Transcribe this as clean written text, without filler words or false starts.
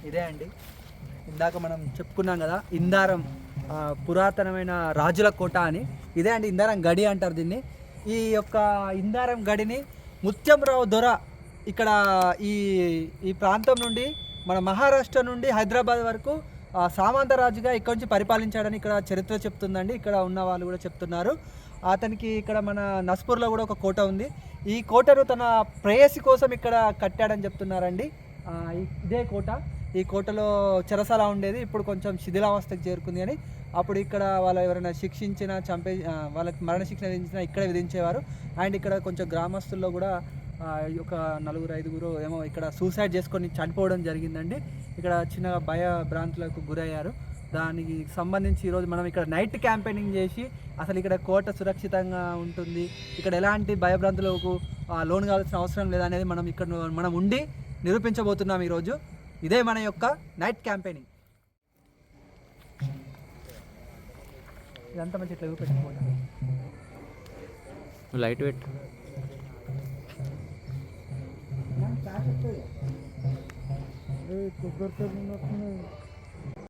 ఇదే అండి, ఇందాక మనం చెప్పుకున్నాం కదా ఇందారం పురాతనమైన రాజుల కోట అని. ఇదే అండి ఇందారం గడి అంటారు దీన్ని. ఈ యొక్క ఇందారం గడిని ముత్యంరావు దొర ఇక్కడ ఈ ఈ ప్రాంతం నుండి మన మహారాష్ట్ర నుండి హైదరాబాద్ వరకు సామంతరాజుగా ఇక్కడ నుంచి పరిపాలించాడని ఇక్కడ చరిత్ర చెప్తుందండి. ఇక్కడ ఉన్న వాళ్ళు కూడా చెప్తున్నారు. అతనికి ఇక్కడ మన నస్పూర్లో కూడా ఒక కోట ఉంది. ఈ కోటను తన ప్రేయసి కోసం ఇక్కడ కట్టాడని చెప్తున్నారండి. ఇదే కోట. ఈ కోటలో చెరసాల ఉండేది, ఇప్పుడు కొంచెం శిథిలావస్థకు చేరుకుంది అని. అప్పుడు ఇక్కడ వాళ్ళు ఎవరైనా శిక్షించిన వాళ్ళకి మరణశిక్షణ విధించినా ఇక్కడే విధించేవారు. అండ్ ఇక్కడ కొంచెం గ్రామస్తుల్లో కూడా ఒక 4-5 ఏమో ఇక్కడ సూసైడ్ చేసుకొని చనిపోవడం జరిగిందండి. ఇక్కడ చిన్న భయభ్రాంతులకు గురయ్యారు. దానికి సంబంధించి ఈరోజు మనం ఇక్కడ నైట్ క్యాంపెయినింగ్ చేసి అసలు ఇక్కడ కోట సురక్షితంగా ఉంటుంది, ఇక్కడ ఎలాంటి భయభ్రాంతులకు లోన్ కావాల్సిన అవసరం లేదనేది మనం ఉండి నిరూపించబోతున్నాం ఈరోజు. ఇదే మన యొక్క నైట్ క్యాంపెయినింగ్. ఇదంతా మంచి ఇట్లా చూపెట్టుకోవాలి. లైట్ వెయిట్ కొబ్బరి